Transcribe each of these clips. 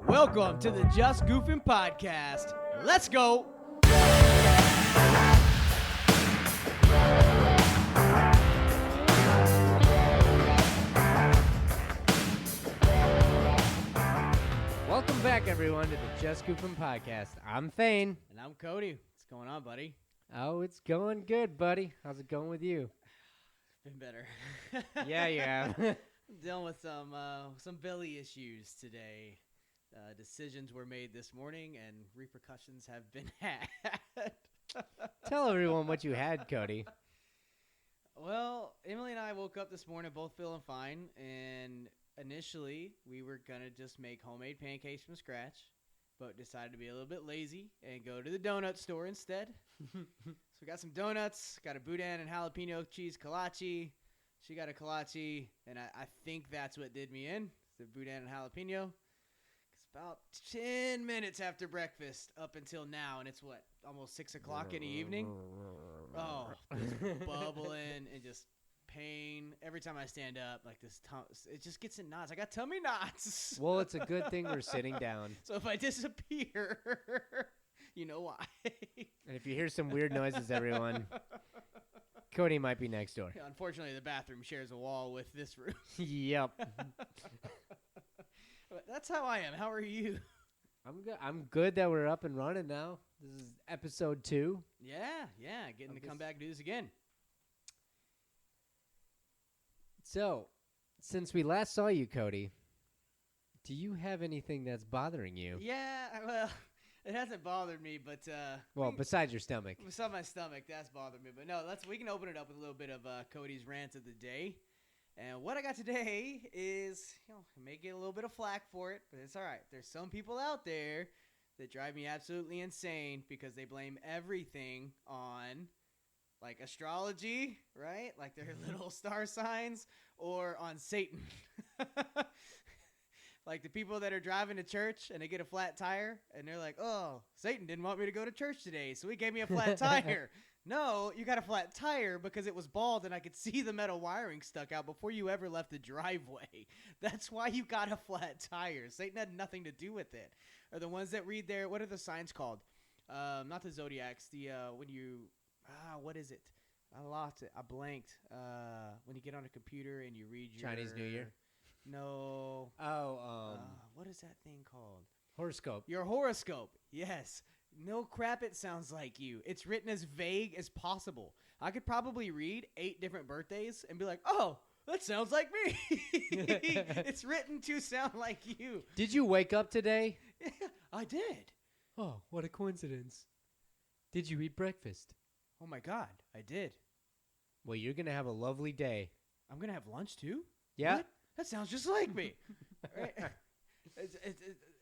Welcome to the Just Goofin podcast. Let's go. Welcome back, everyone, to the Just Goofin podcast. I'm Thane. And I'm Cody. What's going on, buddy? Oh, it's going good, buddy. How's it going with you? Been better. Yeah. I'm dealing with some belly issues today. Decisions were made this morning, and repercussions have been had. Tell everyone what you had, Cody. Well, Emily and I woke up this morning both feeling fine, and initially we were going to just make homemade pancakes from scratch, but decided to be a little bit lazy and go to the donut store instead. So we got some donuts, got a boudin and jalapeno cheese kolache. She got a kolache, and I think that's what did me in, the boudin and jalapeno. It's about 10 minutes after breakfast up until now, and it's what, almost 6 o'clock in the evening? Oh, just bubbling and just pain. Every time I stand up, like this, it just gets in knots. I got tummy knots. Well, it's a good thing we're sitting down. So if I disappear, you know why. And if you hear some weird noises, everyone, Cody might be next door. Unfortunately, the bathroom shares a wall with this room. Yep. But that's how I am. How are you? I'm good that we're up and running now. This is episode 2. Yeah, getting to come back and do this again. So, since we last saw you, Cody, do you have anything that's bothering you? Yeah, well, it hasn't bothered me, but besides your stomach. Besides my stomach, that's bothered me. But no, we can open it up with a little bit of Cody's rant of the day. And what I got today is, I may get a little bit of flack for it, but it's all right. There's some people out there that drive me absolutely insane because they blame everything on, like, astrology, right? Like their little star signs, or on Satan. Like the people that are driving to church and they get a flat tire and they're like, oh, Satan didn't want me to go to church today, so he gave me a flat tire. No, you got a flat tire because it was bald and I could see the metal wiring stuck out before you ever left the driveway. That's why you got a flat tire. Satan had nothing to do with it. Or the ones that read their, what are the signs called? Not the zodiacs. When you, what is it? I lost it. I blanked. When you get on a computer and you read your Chinese New Year? No. What is that thing called? Horoscope. Your horoscope. Yes. No crap, it sounds like you. It's written as vague as possible. I could probably read 8 different birthdays and be like, oh, that sounds like me. It's written to sound like you. Did you wake up today? Yeah, I did. Oh, what a coincidence. Did you eat breakfast? Oh, my God, I did. Well, you're going to have a lovely day. I'm going to have lunch, too? Yeah. What? That sounds just like me. Right?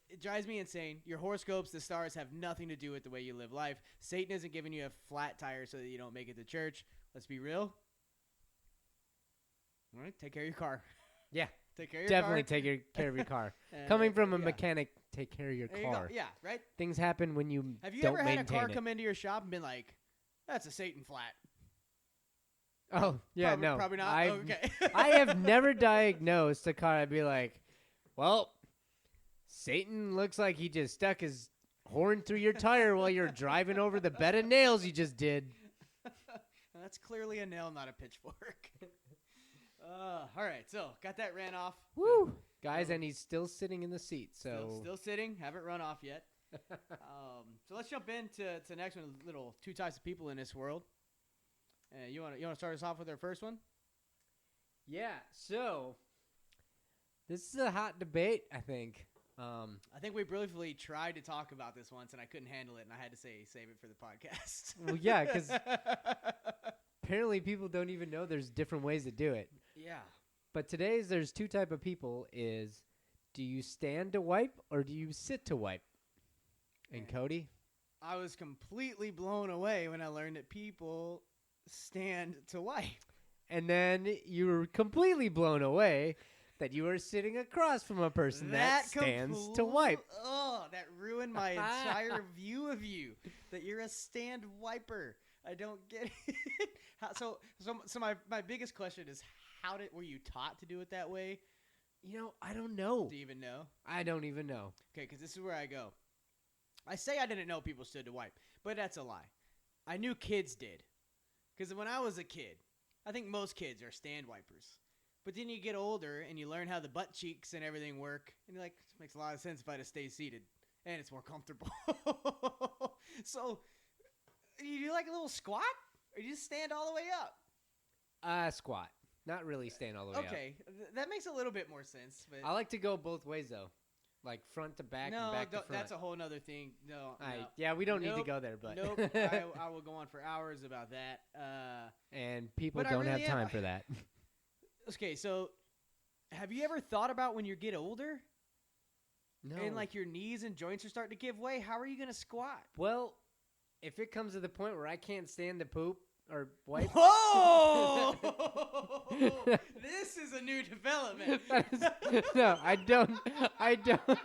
It drives me insane. Your horoscopes, the stars, have nothing to do with the way you live life. Satan isn't giving you a flat tire so that you don't make it to church. Let's be real. All right, take care of your car. Yeah. Take care of your Definitely car. take care of your car. Coming from a mechanic, take care of your There car. you go. Yeah, right? Things happen when you Have you don't ever had a maintain car it. come into your shop and been like, that's a Satan flat? Oh, yeah, no. Probably not? Okay. I have never diagnosed a car. I'd be like, well, Satan looks like he just stuck his horn through your tire while you're driving over the bed of nails you just did. That's clearly a nail, not a pitchfork. All right, so got that ran off. Woo! Guys, and he's still sitting in the seat. So Still sitting. Haven't run off yet. So let's jump into the next one. Little 2 types of people in this world. You want to start us off with our first one? Yeah, so this is a hot debate, I think. I think we briefly tried to talk about this once, and I couldn't handle it, and I had to save it for the podcast. Well, yeah, because apparently people don't even know there's different ways to do it. Yeah. But there's 2 type of people is, do you stand to wipe or do you sit to wipe? And Cody? I was completely blown away when I learned that people stand to wipe. And then you were completely blown away that you were sitting across from a person that stands to wipe. Oh, that ruined my entire view of you, that you're a stand wiper. I don't get it. So my biggest question is, were you taught to do it that way? I don't know. Do you even know? I don't even know. Okay, because this is where I go. I say I didn't know people stood to wipe, but that's a lie. I knew kids did. Because when I was a kid, I think most kids are stand wipers. But then you get older and you learn how the butt cheeks and everything work. And you're like, this makes a lot of sense if I just stay seated. And it's more comfortable. So, you do like a little squat? Or you just stand all the way up? Squat. Not really stand all the way up. Okay, that makes a little bit more sense. But I like to go both ways, though. Like front to back and back to front. That's a whole nother thing. No. Yeah, we don't need to go there, but. Nope, I will go on for hours about that. And people don't have time for that. Okay, so have you ever thought about when you get older? No. And like your knees and joints are starting to give way? How are you going to squat? Well, if it comes to the point where I can't stand to poop or wipe. Whoa! This is a new development. No, I don't. Could you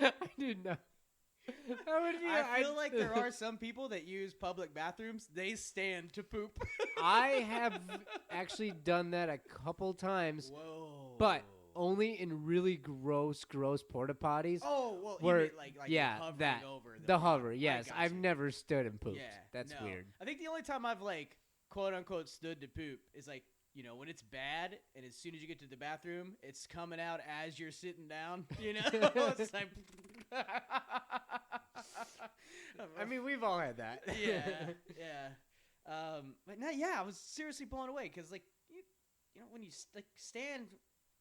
imagine? I do not. That would be, I feel like there are some people that use public bathrooms. They stand to poop. I have actually done that a couple times. Whoa. But only in really gross porta potties. Oh, well, where, you mean like hovering over the hover, yes. I I've never stood and pooped. Yeah, That's no. weird. I think the only time I've like quote unquote stood to poop is like, when it's bad and as soon as you get to the bathroom, it's coming out as you're sitting down, It's like I mean, we've all had that. Yeah. But no, yeah, I was seriously blown away because like when you stand,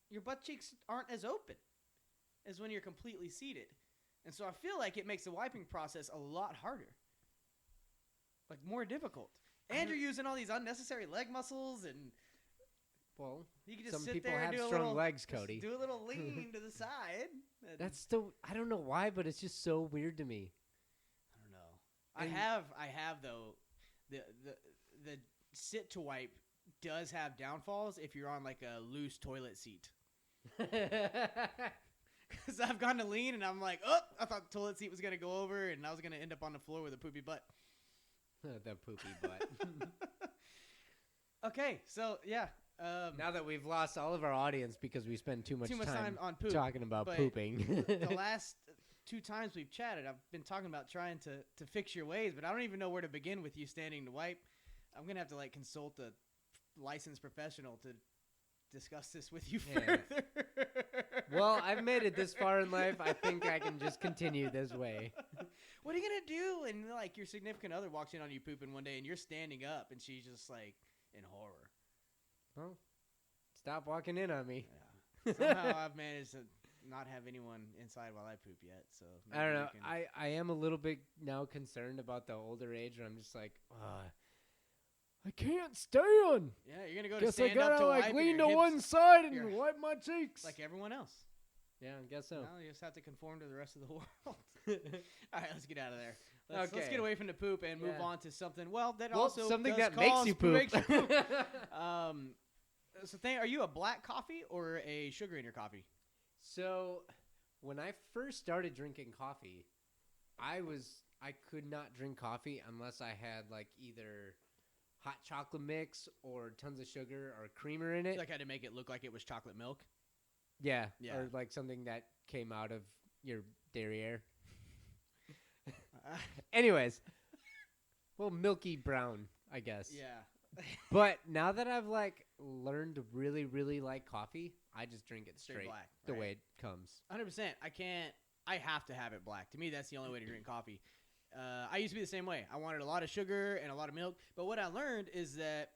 your butt cheeks aren't as open as when you're completely seated. And so I feel like it makes the wiping process a lot harder. Like more difficult. And you're using all these unnecessary leg muscles and well, you can just some sit people there and have do a strong little, legs, Cody. do a little lean to the side. That's still, I don't know why, but it's just so weird to me. I don't know. I have though the sit to wipe does have downfalls if you're on like a loose toilet seat. Because I've gone to lean and I'm like, I thought the toilet seat was going to go over and I was going to end up on the floor with a poopy butt. The poopy butt. Okay, so yeah. Now that we've lost all of our audience because we spend too much time on poop, talking about pooping. The last 2 times we've chatted, I've been talking about trying to fix your ways, but I don't even know where to begin with you standing to wipe. I'm going to have to like consult a licensed professional to discuss this with you further. Well, I've made it this far in life. I think I can just continue this way. What are you going to do? And like your significant other walks in on you pooping one day and you're standing up and she's just like in horror. Well, stop walking in on me. Yeah. Somehow I've managed to not have anyone inside while I poop yet. So I don't know. I am a little bit now concerned about the older age where I'm just like, I can't stand. Yeah, you're going to go to guess stand I gotta up to like wipe lean and to your one hips, side and wipe my cheeks. like everyone else. Yeah, I guess so. No, you just have to conform to the rest of the world. All right, let's get out of there. Let's Okay. get away from the poop and move on to something. Well, that Well, also something does that makes cause you poop. Makes you poop. So, are you a black coffee or a sugar in your coffee? So, when I first started drinking coffee, I could not drink coffee unless I had like either hot chocolate mix or tons of sugar or creamer in it. Like I had to make it look like it was chocolate milk. Yeah. Yeah. Or like something that came out of your derriere. Anyways, well, milky brown, I guess. Yeah. But now that I've like learned to really, really like coffee, I just drink it straight black, the right? way it comes. 100%. I have to have it black. To me, that's the only way to drink coffee. I used to be the same way. I wanted a lot of sugar and a lot of milk. But what I learned is that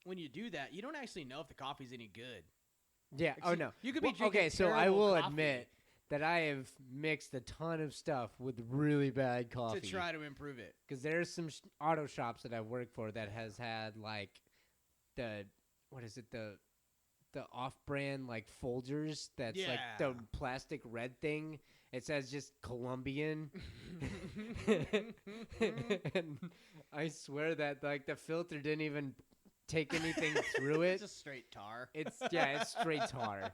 when you do that, you don't actually know if the coffee's any good. Yeah. Like, No. You could be drinking okay. So I terrible will coffee admit that I have mixed a ton of stuff with really bad coffee to try to improve it. because there's some auto shops that I work for that has had like the off-brand like Folgers that's like the Yeah. plastic red thing. It says just Colombian. And I swear that like the filter didn't even take anything through it. It's just straight tar. It's straight tar.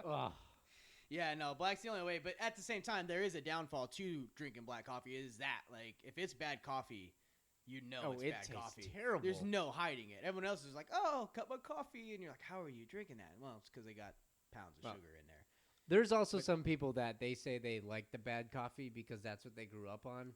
Ugh. Yeah, no, black's the only way. But at the same time, there is a downfall to drinking black coffee. Is that like if it's bad coffee, you know Oh, it's it bad tastes coffee. terrible. There's no hiding it. Everyone else is like, oh, cup of coffee. And you're like, how are you drinking that? Well, it's because they got pounds of sugar in there. There's also some people that they say they like the bad coffee because that's what they grew up on.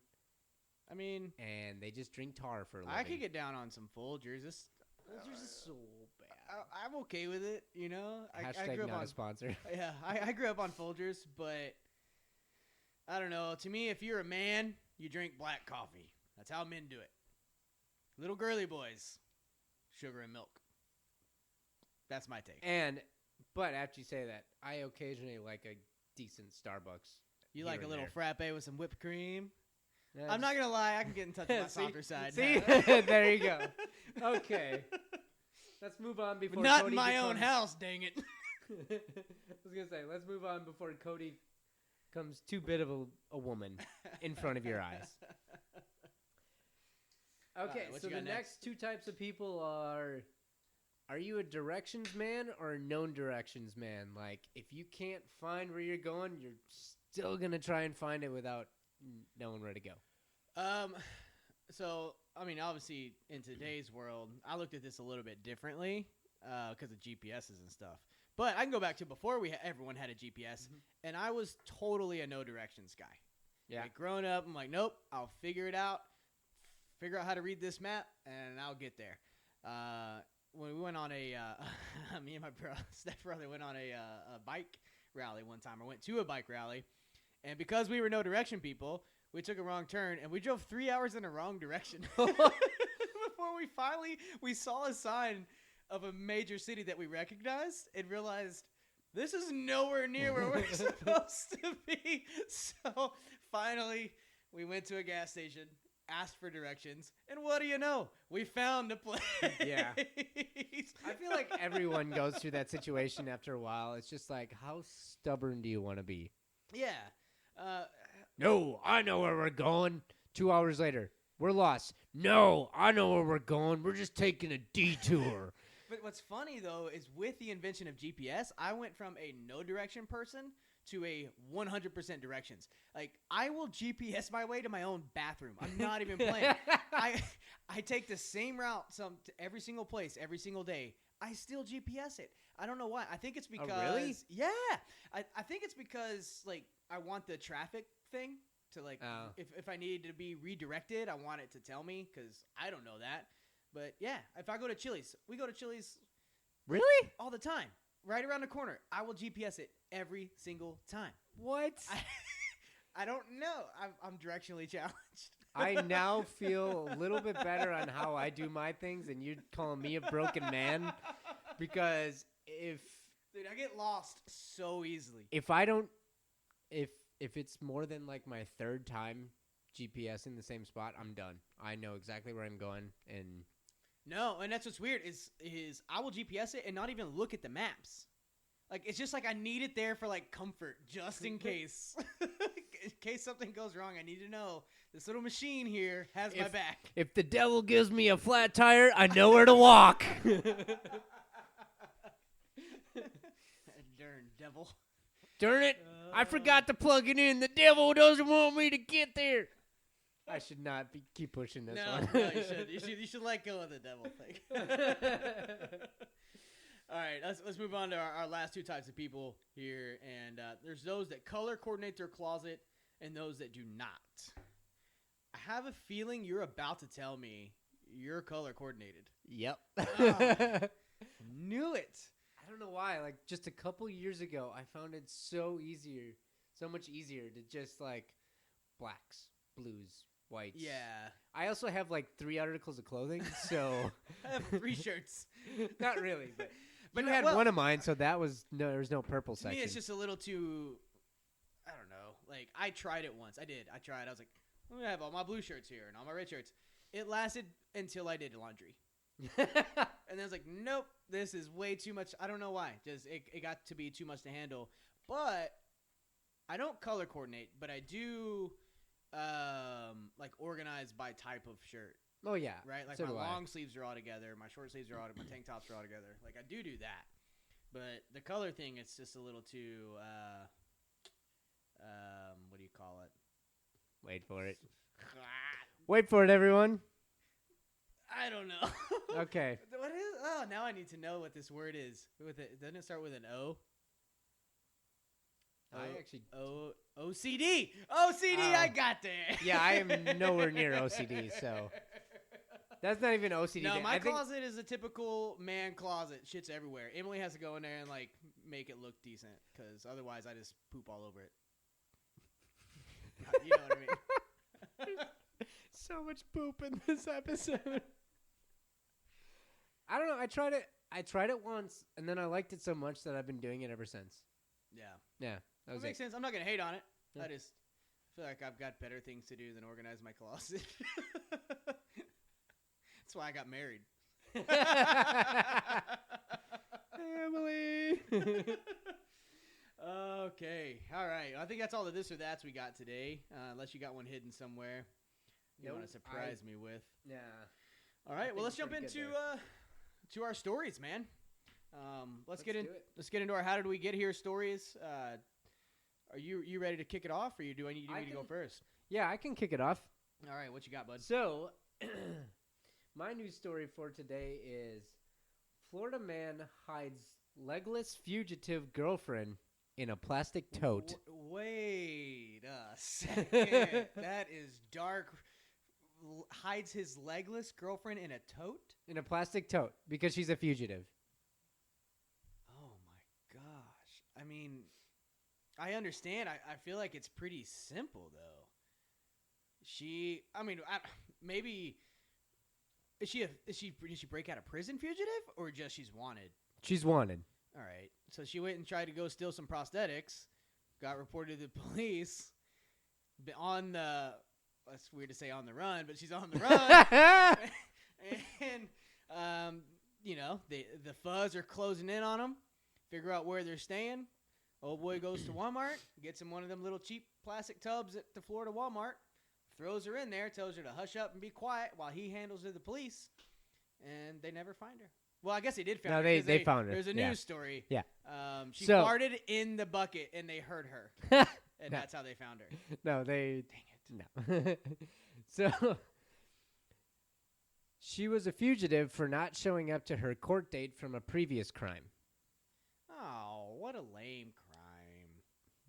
I mean, and they just drink tar for a living. I could get down on some Folgers. Folgers is so bad. I'm okay with it, you know. Hashtag I grew up not on a sponsor. Yeah, I grew up on Folgers, but I don't know. To me, if you're a man, you drink black coffee. That's how men do it. Little girly boys, sugar and milk. That's my take. But after you say that, I occasionally like a decent Starbucks. You like a little frappe with some whipped cream? Yeah, I'm not going to lie. I can get in touch with my softer side. See? There you go. Okay. Let's move on before Not Cody in my own house, dang it. I was going to say, let's move on before Cody becomes too big of a woman in front of your eyes. Okay, so the next two types of people are you a directions man or a known directions man? Like, if you can't find where you're going, you're still going to try and find it without knowing where to go. So, I mean, obviously, in today's world, I looked at this a little bit differently because of GPSs and stuff. But I can go back to before everyone had a GPS, and I was totally a no directions guy. Yeah. Like, growing up, I'm like, nope, I'll figure it out, figure out how to read this map, and I'll get there. When we went on me and my stepbrother went on a bike rally one time. I went to a bike rally, and because we were no direction people, we took a wrong turn, and we drove 3 hours in a wrong direction before we saw a sign of a major city that we recognized and realized this is nowhere near where we're supposed to be. So finally, we went to a gas station, asked for directions, and what do you know? We found a place. Yeah. I feel like everyone goes through that situation after a while. It's just like, how stubborn do you want to be? Yeah. No, I know where we're going. 2 hours later, we're lost. No, I know where we're going. We're just taking a detour. But what's funny, though, is with the invention of GPS, I went from a no-direction person to a 100% directions. Like, I will GPS my way to my own bathroom. I'm not even playing. I take the same route to every single place, every single day. I still GPS it. I don't know why. I think it's because... Oh, really? Yeah. I think it's because, like, I want the traffic thing to, like, if I need to be redirected, I want it to tell me because I don't know that. But, yeah, if I go to Chili's, we go to Chili's Really? all the time. Right around the corner. I will GPS it every single time. What? I don't know. I'm directionally challenged. I now feel a little bit better on how I do my things, and you're calling me a broken man because Dude, I get lost so easily. if I don't if it's more than like my third time GPS in the same spot, I'm done. I know exactly where I'm going, and no, and that's what's weird is I will GPS it and not even look at the maps. Like, it's just like I need it there for, like, comfort, just in case. In case something goes wrong, I need to know this little machine here has my back. If the devil gives me a flat tire, I know where to walk. Darn devil. Darn it. I forgot to plug it in. The devil doesn't want me to get there. I should not keep pushing this one. No, you should let go of the devil thing. All right, let's move on to our last two types of people here. And there's those that color coordinate their closet and those that do not. I have a feeling you're about to tell me you're color coordinated. Yep. Knew it. I don't know why. Like, just a couple years ago, I found it so much easier to just, like, blacks, blues, whites. Yeah. I also have, like, 3 articles of clothing, so. I have 3 shirts. Not really, but But you had one of mine, so there was no purple section. To me, it's just a little too, I don't know. Like, I tried it once. I tried. I was like, I'm going to have all my blue shirts here and all my red shirts. It lasted until I did laundry. And then I was like, nope, this is way too much. I don't know why. Just it got to be too much to handle. But I don't color coordinate, but I do like organize by type of shirt. Oh, yeah. Right? Like, so my do long sleeves are all together. My short sleeves are all together. My tank tops are all together. Like, I do that. But the color thing, it's just a little too, what do you call it? Wait for it. Wait for it, everyone. I don't know. Okay. What is? Oh, now I need to know what this word is. Doesn't it start with an O? OCD. OCD. I got there. Yeah, I am nowhere near OCD, so that's not even OCD. No, my closet is a typical man closet. Shit's everywhere. Emily has to go in there and like make it look decent, because otherwise I just poop all over it. You know what I mean? So much poop in this episode. I don't know. I tried it once, and then I liked it so much that I've been doing it ever since. Yeah. Yeah. That makes sense. I'm not going to hate on it. Yeah. I just feel like I've got better things to do than organize my closet. That's why I got married. Emily. Okay. All right. I think that's all the this or that's we got today, unless you got one hidden somewhere you want to surprise me with. Yeah. All right. Well, let's jump into to our stories, man. Let's get into our how did we get here stories. Are you ready to kick it off, or do I need me to go first? Yeah, I can kick it off. All right, what you got, bud? So, my news story for today is Florida man hides legless fugitive girlfriend in a plastic tote. Wait a second. That is dark. Hides his legless girlfriend in a tote? In a plastic tote because she's a fugitive. Oh, my gosh. I mean, I understand. I feel like it's pretty simple, though. Maybe... Did she break out of prison fugitive, or just she's wanted? She's wanted. All right. So she went and tried to go steal some prosthetics, got reported to the police, that's weird to say on the run, but she's on the run. And, the fuzz are closing in on them, figure out where they're staying. Old boy goes to Walmart, gets him one of them little cheap plastic tubs at the Florida Walmart, throws her in there, tells her to hush up and be quiet while he handles the police, and they never find her. Well, I guess they did find her. No, they found her. There's a news story. Yeah. She farted in the bucket, and they heard her. And that's how they found her. No, dang it. No. So, she was a fugitive for not showing up to her court date from a previous crime. Oh, what a lame crime.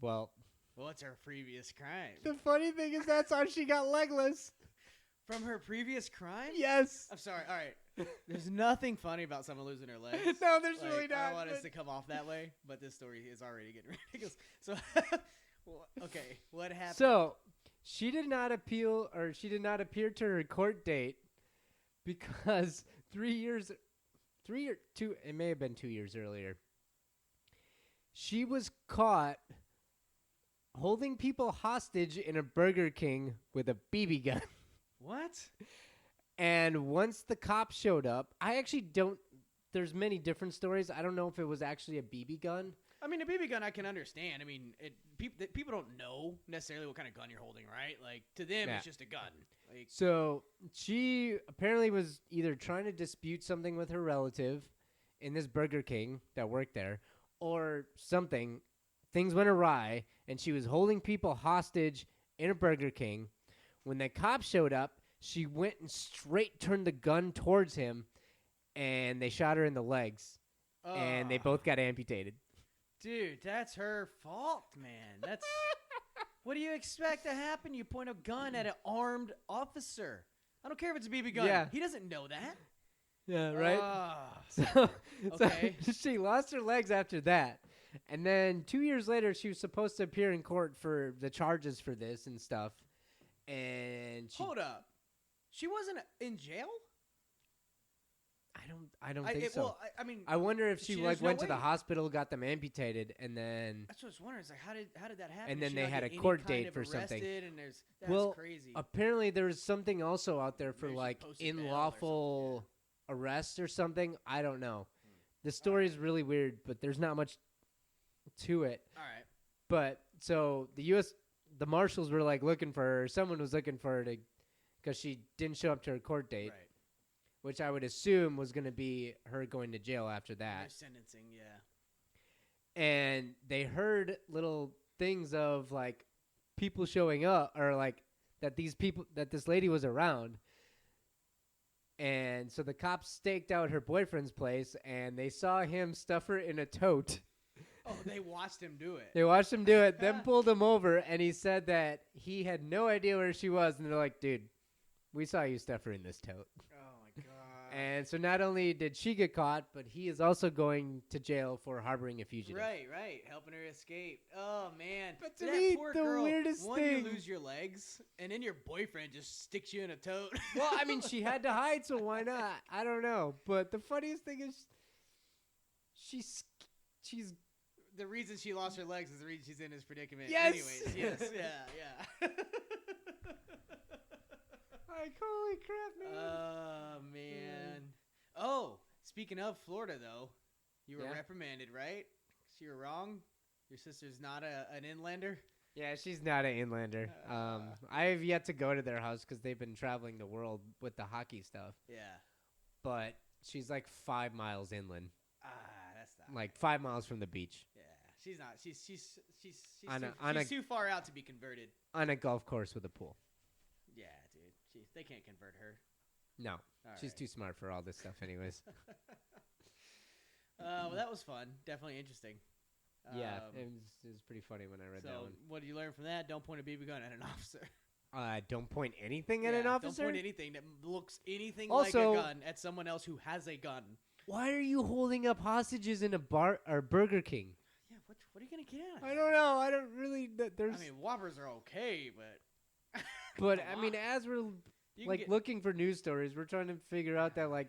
Well, what's her previous crime? The funny thing is that's how she got legless. From her previous crime? Yes. I'm sorry. All right. There's nothing funny about someone losing her legs. No, there's really not. I don't want us to come off that way, but this story is already getting ridiculous. So, okay, what happened? So, she did not appear to her court date because 2 it may have been 2 years earlier. She was caught holding people hostage in a Burger King with a BB gun. What? And once the cops showed up, there's many different stories. I don't know if it was actually a BB gun. I mean, a BB gun I can understand. I mean, people don't know necessarily what kind of gun you're holding, right? Like, to them, It's just a gun. Like, so she apparently was either trying to dispute something with her relative in this Burger King that worked there or something. Things went awry, and she was holding people hostage in a Burger King. When the cops showed up, she went and straight turned the gun towards him, and they shot her in the legs, and they both got amputated. Dude, that's her fault, man. That's what do you expect to happen? You point a gun at an armed officer. I don't care if it's a BB gun. Yeah. He doesn't know that. Yeah, right? Okay. So she lost her legs after that. And then 2 years later, she was supposed to appear in court for the charges for this and stuff. And Hold up. She wasn't in jail? I don't think so. Well, I mean, I wonder if she went to the way. hospital, got them amputated, and then That's what I was wondering. It's like, how did that happen? And then She they not had get a any court kind date of for something. arrested, And that's crazy. apparently there's something also out there for Maybe she like posted bail or unlawful arrest or something. I don't know. The story is really weird, but there's not much to it. All right. But so the marshals were like looking for her. Someone was looking for her because she didn't show up to her court date, Right. which I would assume was going to be her going to jail after that. Their sentencing, yeah. And they heard little things of like people showing up or like that this lady was around. And so the cops staked out her boyfriend's place, and they saw him stuff her in a tote. Oh, they watched him do it. They watched him do it, then pulled him over, and he said that he had no idea where she was. And they're like, dude, we saw you stuff her in this tote. Oh, my God. And so not only did she get caught, but he is also going to jail for harboring a fugitive. Right. Helping her escape. Oh, man. But to that me, poor the girl, weirdest one, thing... you lose your legs, and then your boyfriend just sticks you in a tote. Well, I mean, she had to hide, so why not? I don't know. But the funniest thing is she's... The reason she lost her legs is the reason she's in this predicament. Yes! Anyways, yes. Yeah. Like, holy crap, man. Oh, man. Oh, speaking of Florida, though, you were Yeah. reprimanded, right? 'Cause you were wrong. Your sister's not an inlander. Yeah, she's not an inlander. I have yet to go to their house because they've been traveling the world with the hockey stuff. Yeah. But she's like 5 miles inland, That's not like 5 miles from the beach Yeah, she's not. She's too far out to be converted. on a golf course with a pool. Yeah, dude. They can't convert her. No, All she's right. too smart for all this stuff anyways. Well, that was fun. Definitely interesting. Yeah, it was pretty funny when I read that So, one. what did you learn from that? Don't point a BB gun at an officer. Don't point anything at an officer? Don't point anything that looks anything Also- like a gun at someone else who has a gun. Why are you holding up hostages in a bar or Burger King? Yeah, what are you gonna get out of I don't know. I don't really. There's. I mean, Whoppers are okay, but but come I mean, on. as we're You can like get- looking for news stories, we're trying to figure out that like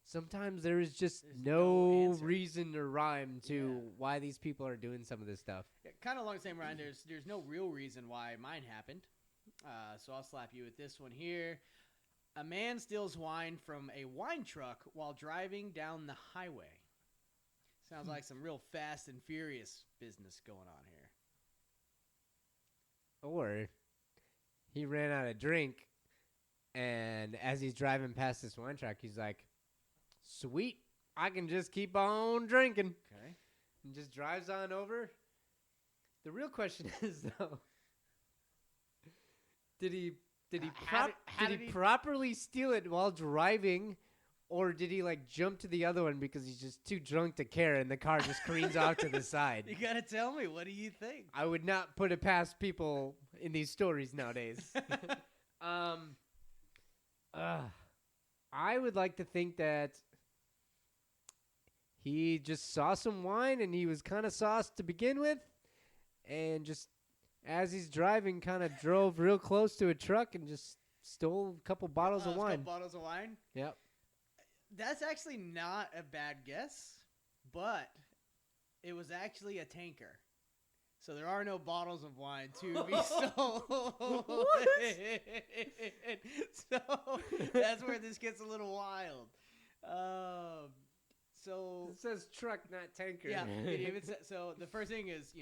sometimes there is just There's no no answer. reason or rhyme to Yeah. why these people are doing some of this stuff. kind of along the same line. There's no real reason why mine happened. So I'll slap you with this one here. A man steals wine from a wine truck while driving down the highway. Sounds like some real Fast and Furious business going on here. Or he ran out of drink, and as he's driving past this wine truck, he's like, "Sweet, I can just keep on drinking," Okay. and just drives on over. The real question is though, did he properly steal it while driving, or did he like jump to the other one because he's just too drunk to care and the car just careens off to the side? You gotta tell me. What do you think? I would not put it past people in these stories nowadays. I would like to think that he just saw some wine and he was kind of sauced to begin with, and just as he's driving, kind of drove real close to a truck and just stole a couple bottles of wine. Bottles of wine. Yep. That's actually not a bad guess, but it was actually a tanker. So there are no bottles of wine to be stolen. What? So that's where this gets a little wild. So It says truck, not tanker. yeah, it even so the first thing is,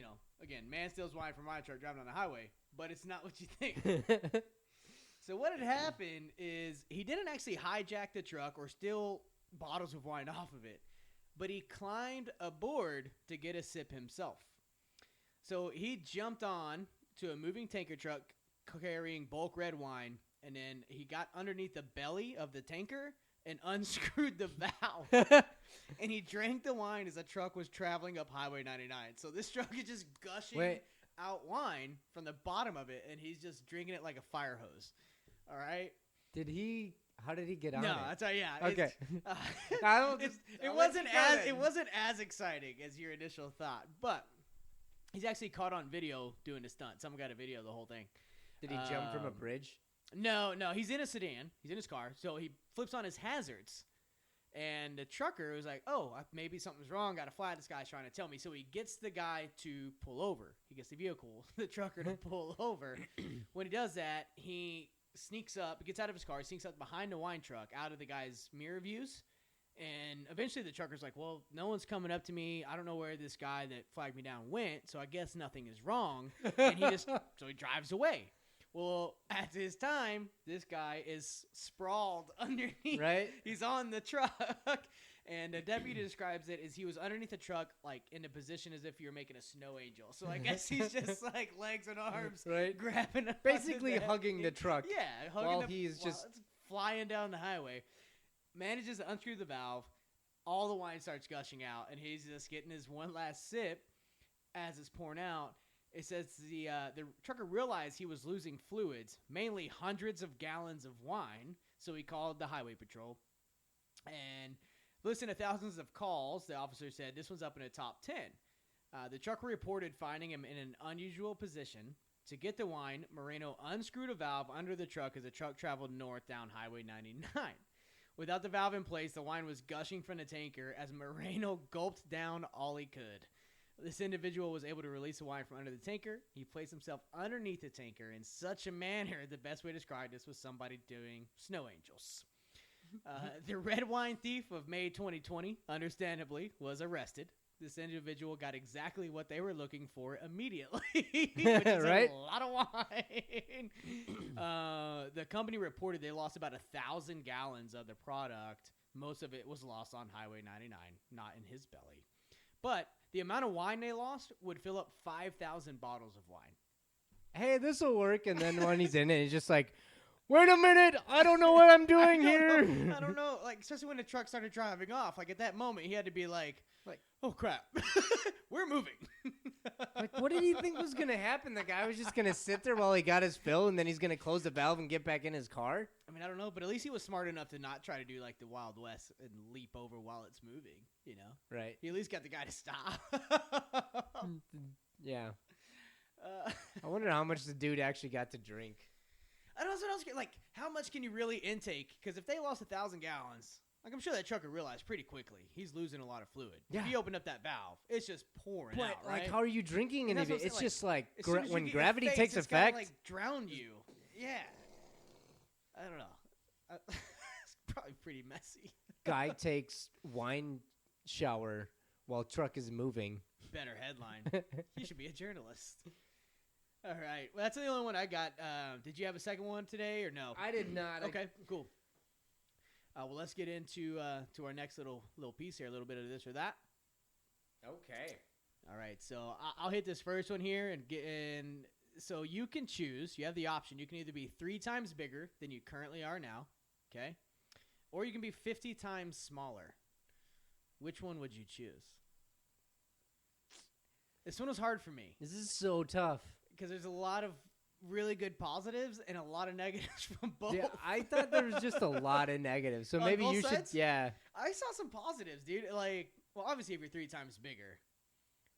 again, man steals wine from my truck driving on the highway, but it's not what you think. So what had happened is he didn't actually hijack the truck or steal bottles of wine off of it, but he climbed aboard to get a sip himself. So he jumped on to a moving tanker truck carrying bulk red wine, and then he got underneath the belly of the tanker and unscrewed the valve. And he drank the wine as the truck was traveling up Highway 99. So this truck is just gushing out wine from the bottom of it, and he's just drinking it like a fire hose. All right? How did he get on No, it? that's yeah. Okay. It wasn't as exciting as your initial thought, but he's actually caught on video doing the stunt. Someone got a video of the whole thing. Did he jump from a bridge? No, he's in a sedan. He's in his car, so he flips on his hazards. And the trucker was like, "Oh, maybe something's wrong. Got a flat. This guy's trying to tell me." So he gets the guy to pull over. He gets the vehicle, the trucker, to pull over. When he does that, he sneaks up, gets out of his car, sneaks up behind the wine truck, out of the guy's mirror views. And eventually the trucker's like, "Well, no one's coming up to me. I don't know where this guy that flagged me down went, so I guess nothing is wrong." And so he drives away. Well, at this time, this guy is sprawled underneath. Right. He's on the truck. And the deputy describes it as he was underneath the truck, like in a position as if you're making a snow angel. So I guess he's just like legs and arms, Right. grabbing, Basically onto hugging the truck. Yeah, hugging while the, he's while just it's flying down the highway. manages to unscrew the valve. All the wine starts gushing out, and he's just getting his one last sip as it's pouring out. It says the trucker realized he was losing fluids, mainly hundreds of gallons of wine, so he called the highway patrol. And listening to thousands of calls, the officer said this one's up in the top 10. The trucker reported finding him in an unusual position. To get the wine, Moreno unscrewed a valve under the truck as the truck traveled north down Highway 99. Without the valve in place, the wine was gushing from the tanker as Moreno gulped down all he could. This individual was able to release the wine from under the tanker. He placed himself underneath the tanker in such a manner, the best way to describe this was somebody doing snow angels. The red wine thief of May 2020, understandably, was arrested. This individual got exactly what they were looking for immediately, which is right? a lot of wine. The company reported they lost about 1,000 gallons of the product. Most of it was lost on Highway 99, not in his belly. But the amount of wine they lost would fill up 5,000 bottles of wine. Hey, this will work. And then when he's in it, he's just like, wait a minute, I don't know what I'm doing here. I don't know. Like, especially when the truck started driving off. Like, at that moment, he had to be like oh, crap. We're moving. Like, what did he think was going to happen? The guy was just going to sit there while he got his fill, and then he's going to close the valve and get back in his car? I mean, I don't know, but at least he was smart enough to not try to do, like, the Wild West and leap over while it's moving, you know? Right. He at least got the guy to stop. Yeah. I wonder how much the dude actually got to drink. I don't know what else. Like, how much can you really intake? Because if they lost 1,000 gallons, like, I'm sure that trucker realized pretty quickly he's losing a lot of fluid. Yeah. If he opened up that valve, it's just pouring out, right? Like, how are you drinking any of it? It's just like when get gravity your face, takes it's effect. Gonna, like, drown you. Yeah. I don't know. It's probably pretty messy. Guy takes wine shower while truck is moving. Better headline. You should be a journalist. All right. Well, that's the only one I got. Did you have a second one today or no? I did not. Okay, cool. Well, let's get into to our next little piece here, a little bit of this or that. Okay. All right, so I'll hit this first one here and so you can choose. You have the option. You can either be 3 times bigger than you currently are now, okay, or you can be 50 times smaller. Which one would you choose? This one was hard for me. This is so tough because there's a lot of really good positives and a lot of negatives from both. Yeah, I thought there was just a lot of negatives. So maybe you sides? should, yeah. I saw some positives, dude. Like, well, obviously if you're 3 times bigger,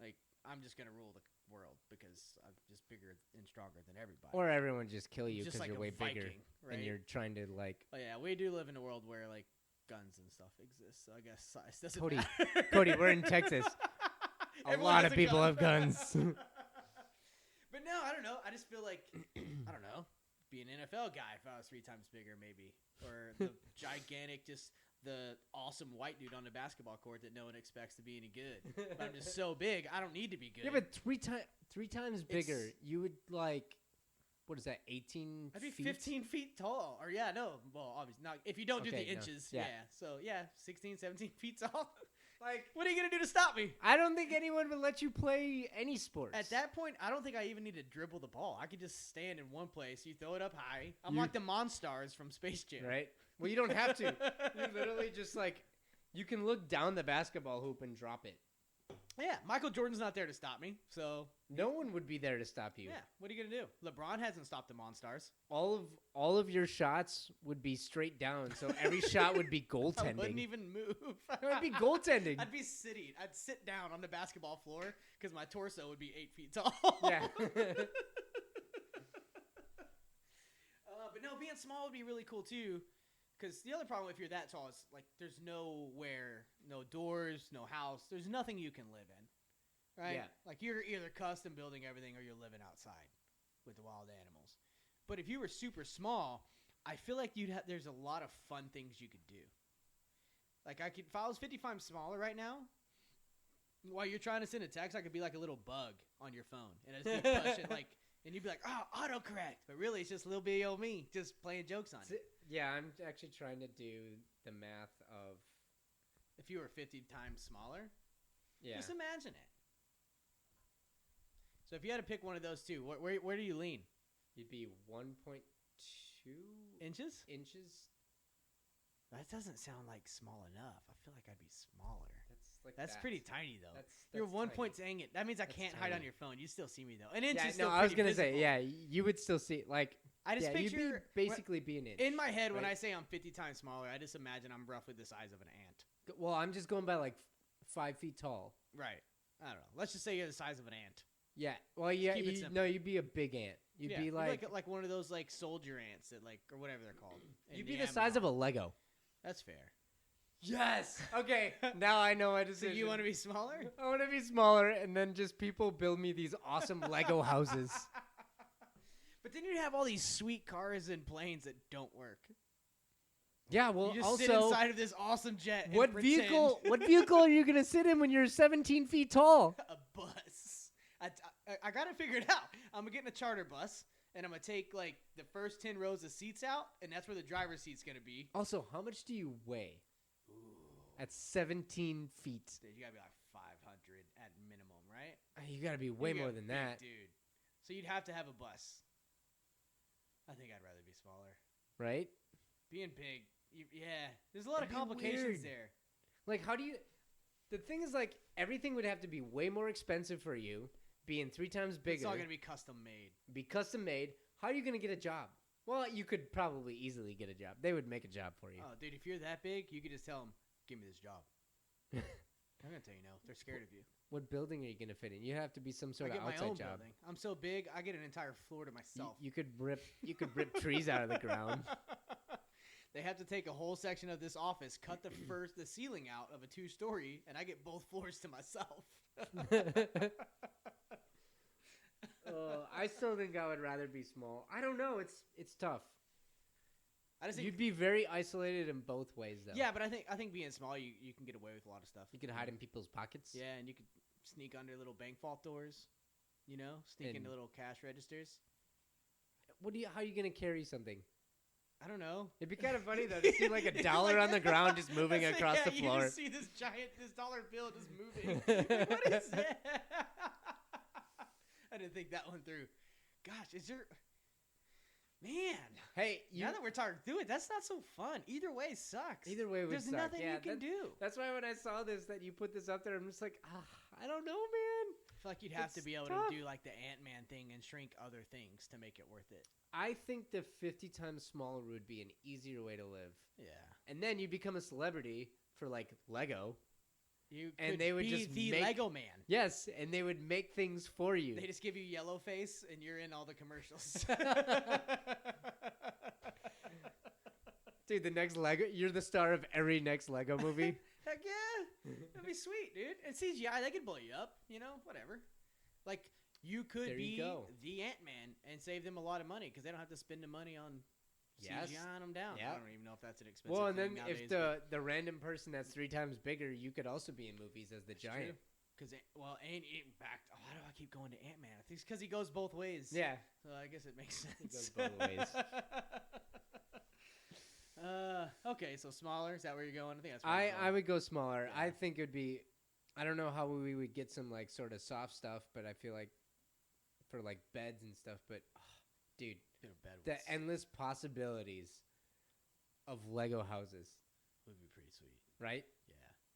like, I'm just going to rule the world because I'm just bigger and stronger than everybody. Or everyone just kill you because like you're way Viking, bigger. right? And you're trying to, like... Oh, yeah, we do live in a world where, like, guns and stuff exist, so I guess size doesn't Cody, matter. Cody, we're in Texas. A lot of people have guns. But no, I don't know. I just feel like, I don't know, be an NFL guy if I was 3 times bigger maybe. Or the gigantic, just the awesome white dude on the basketball court that no one expects to be any good. But I'm just so big, I don't need to be good. Yeah, but three times bigger, you would, like, what is that, 18 I'd be feet? 15 feet tall. Or, yeah, no. Well, obviously not. If you don't do the inches. Yeah. So, yeah, 16, 17 feet tall. Like, what are you going to do to stop me? I don't think anyone would let you play any sports. At that point, I don't think I even need to dribble the ball. I could just stand in one place. You throw it up high. I'm like the Monstars from Space Jam. Right? Well, you don't have to. You literally just, like, you can look down the basketball hoop and drop it. Yeah, Michael Jordan's not there to stop me, so... No one would be there to stop you. Yeah, what are you going to do? LeBron hasn't stopped the Monstars. All of your shots would be straight down, so every shot would be goaltending. I wouldn't even move. It would be goaltending. I'd be sitting. I'd sit down on the basketball floor because my torso would be 8 feet tall. Yeah. But no, being small would be really cool, too. Because the other problem if you're that tall is, like, there's nowhere, no doors, no house. There's nothing you can live in, right? Yeah. Like, you're either custom building everything or you're living outside with the wild animals. But if you were super small, I feel like there's a lot of fun things you could do. Like, if I was 50 times smaller right now, while you're trying to send a text, I could be like a little bug on your phone. And I just keep pushing, like... And you'd be like, oh, autocorrect. But really, it's just little bitty old me just playing jokes on it. Yeah, I'm actually trying to do the math of... If you were 50 times smaller? Yeah. Just imagine it. So if you had to pick one of those two, where do you lean? You'd be 1.2... Inches? Inches That doesn't sound like small enough. I feel like I'd be smaller. That's That's that. pretty tiny though. That's You're one tiny. point saying it. That means I That's can't hide on tiny. your phone. You still see me though. An inch Yeah, is still no, I was pretty gonna say, visible. yeah, you would still see like. I just yeah, you'd picture be basically be an inch. in my head when right? I say I'm 50 times smaller. I just imagine I'm roughly the size of an ant. Well, I'm just going by like 5 feet tall. Right. I don't know. Let's just say you're the size of an ant. Yeah. Well, yeah. keep it simple. No, you'd be a big ant. You'd Yeah, be like one of those like soldier ants that like or whatever they're called. in you'd be the size of a Lego. That's fair. Yes. Okay. Now I know my So decision. you want to be smaller? I want to be smaller, and then just people build me these awesome Lego houses. But then you have all these sweet cars and planes that don't work. Yeah. Well, You just also, sit inside of this awesome jet. And what pretend vehicle? What vehicle are you gonna sit in when you're 17 feet tall? a bus. I got to figure it out. I'm gonna get in a charter bus, and I'm gonna take like the first 10 rows of seats out, and that's where the driver's seat's gonna be. Also, how much do you weigh? Ooh. At 17 feet. Dude, you gotta be like 500 at minimum, right? You gotta be way You more got than big, that, dude. So you'd have to have a bus. I think I'd rather be smaller. right? Being big, yeah. There's a lot of That'd be complications weird. there. Like, how do you? The thing is, like, everything would have to be way more expensive for you, being 3 times bigger, It's all gonna be custom made. be custom made. How are you gonna get a job? Well, you could probably easily get a job. They would make a job for you. Oh, dude, if you're that big, you could just tell them, "Give me this job." I'm gonna tell you no. They're scared of you. What building are you gonna fit in? You have to be some sort I of get my outside own job. building. I'm so big, I get an entire floor to You, myself. you could rip trees out of the ground. They have to take a whole section of this office, cut the ceiling out of a 2-story, and I get both floors to myself. I still think I would rather be small. I don't know. It's tough. I just think, You'd be very isolated in both ways, though. yeah, but I think being small, you can get away with a lot of stuff. You could hide in people's pockets. Yeah, and you could sneak under little bank vault doors. Sneak into And- little cash registers. How are you gonna carry something? I don't know. It'd be kind of funny though to see like a dollar Like- on the ground just moving It's like, across the You floor. just see this dollar bill just moving. What is that? I didn't think that one through. Gosh, is there... Man, Hey, now that we're talking through it, that's not so fun. Either way sucks. either way would There's suck. nothing Yeah, you can do. That's why when I saw this that you put this up there, I'm just like, I don't know, man. I feel like you'd have to It's be able tough. to do like the Ant-Man thing and shrink other things to make it worth it. I think the 50 times smaller would be an easier way to live. Yeah. And then you become a celebrity for like Lego. You And could they would be just the make- Lego Man. Yes, and they would make things for you. They just give you yellow face and you're in all the commercials. Dude, the next Lego, you're the star of every next Lego movie. Heck yeah. That'd be sweet, dude. And CGI, they could blow you up, whatever. Like, you could There you be go. the Ant-Man and save them a lot of money because they don't have to spend the money on Yes. CGIing them down. Yeah. I don't even know if that's an expensive Well, and thing then nowadays, if but the random person that's 3 times bigger, you could also be in movies as the it's giant. true. Because, in fact, why do I keep going to Ant-Man? I think it's because he goes both ways. Yeah. So I guess it makes sense. It goes both ways. Okay, so smaller. Is that where you're going? I think that's where I'm I going. would go smaller. Yeah. I think it would be, I don't know how we would get some like sort of soft stuff, but I feel like for like beds and stuff, but dude, Dude, bed the was- endless possibilities of Lego houses, would be pretty sweet. right? Yeah.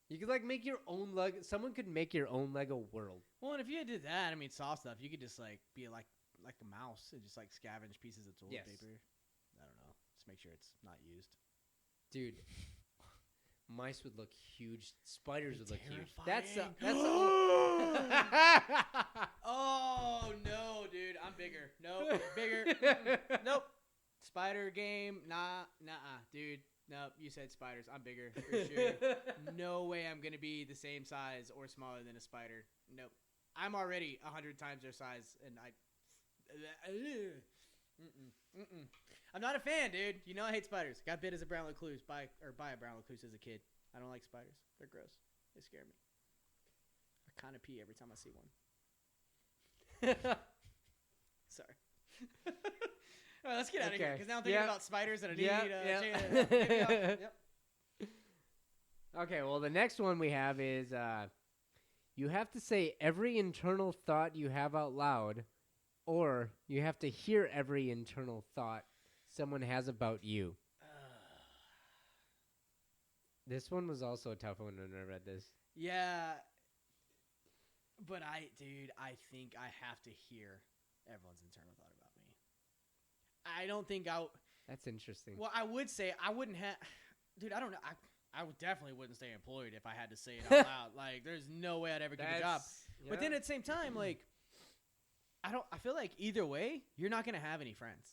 You could like make your own Lego. Someone could make your own Lego world. Well, and if you did that, I mean, soft stuff, you could just like be like a mouse and just like scavenge pieces of toilet Yes. paper. I don't know. Just make sure it's not used. Dude, mice would look huge. Spiders would look huge. Terrifying. Oh no, dude, I'm bigger. Nope, bigger. Nope. Spider game, nah, dude. Nope, you said spiders. I'm bigger for sure. No way I'm gonna be the same size or smaller than a spider. Nope. I'm already 100 times their size, and I'm not a fan, dude. You know I hate spiders. Got bit as a brown recluse by a brown recluse as a kid. I don't like spiders. They're gross. They scare me. I kind of pee every time I see one. Sorry. All right, let's get out of here Okay. because now I'm thinking Yeah. about spiders and I need Yeah, to yeah. get me off. Yep. Okay, well, the next one we have is you have to say every internal thought you have out loud, or you have to hear every internal thought someone has about you. This one was also a tough one when I read this. Yeah. But I think I have to hear everyone's internal thought about me. I don't think That's interesting. Well, I would say I wouldn't have. Dude, I don't know. I definitely wouldn't stay employed if I had to say it out loud. Like, there's no way I'd ever get a job. Yeah. But then at the same time, like, I feel like either way, you're not gonna have any friends,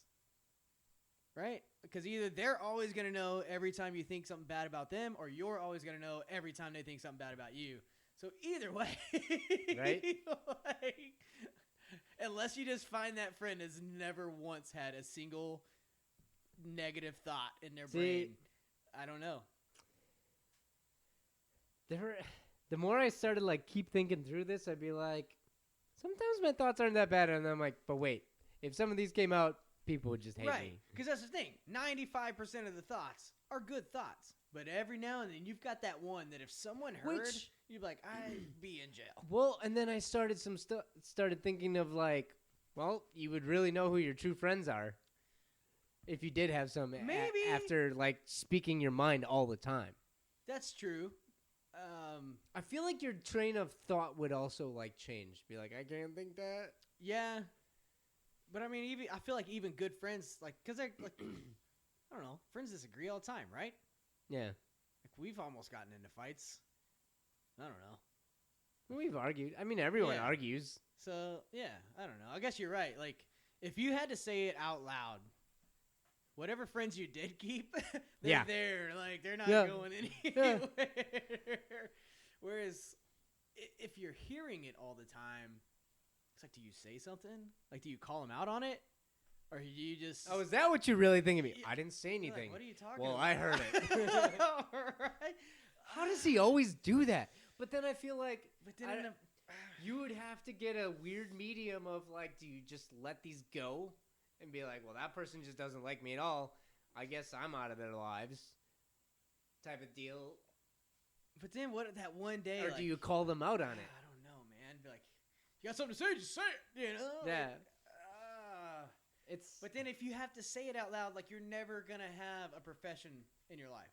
right? Because either they're always gonna know every time you think something bad about them, or you're always gonna know every time they think something bad about you. So either way, right? Like, unless you just find that friend has never once had a single negative thought in their brain, I don't know. The more I started like keep thinking through this, I'd be like, sometimes my thoughts aren't that bad, and I'm like, but wait, if some of these came out, people would just hate Right, me. because that's the thing. 95% of the thoughts are good thoughts, but every now and then you've got that one that if someone heard, you'd be like, I'd be in jail. Well, and then I started started thinking of like, well, you would really know who your true friends are if you did have some. Maybe after like speaking your mind all the time. That's true. I feel like your train of thought would also like change. Be like, I can't think that. Yeah, but I mean, I feel like even good friends, like, because I like, I don't know, friends disagree all the time, right? Yeah. Like, we've almost gotten into fights. I don't know. We've argued. I mean, everyone Yeah. argues. So yeah, I don't know. I guess you're right. Like, if you had to say it out loud, whatever friends you did keep, they're there. Like, they're not going anywhere. Whereas, if you're hearing it all the time, it's like, do you say something? Like, do you call them out on it? Or do you just... Oh, is that what you really think of me? Yeah. I didn't say anything. Like, what are you talking well, about? I heard it. Right? How does he always do that? But then I feel like then you would have to get a weird medium of like, do you just let these go and be like, well, that person just doesn't like me at all. I guess I'm out of their lives type of deal. But then what that one day... Or like, do you call them out on it? I don't know, man. Be like, you got something to say? Just say it, you know? Yeah. Like, But then if you have to say it out loud, like, you're never going to have a profession in your life.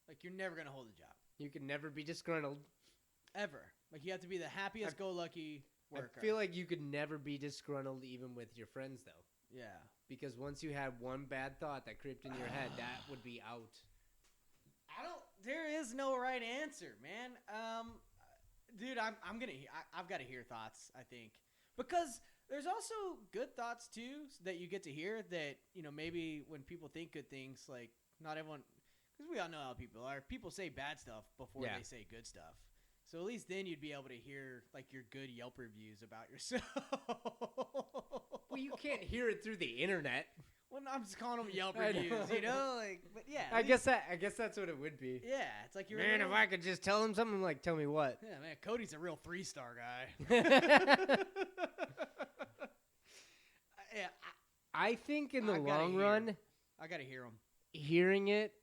Like, you're never going to hold a job. You can never be disgruntled. Ever. Like, you have to be the happiest-go-lucky worker. I feel like you could never be disgruntled even with your friends, though. Yeah. Because once you had one bad thought that crept in your head, that would be out. There is no right answer, man. Dude, I've got to hear thoughts, I think. Because there's also good thoughts, too, that you get to hear that, you know, maybe when people think good things, like, not everyone... Because we all know how people are. People say bad stuff before they say good stuff. So at least then you'd be able to hear, like, your good Yelp reviews about yourself. Well, you can't hear it through the internet. Well, I'm just calling them Yelp reviews, you know? Like, but yeah. I guess that's what it would be. Yeah, it's like you're... Man, if I could just tell him something, like, tell me what. Yeah, man, Cody's a real 3-star guy. Yeah, I think in the long run... I gotta hear him. Hearing it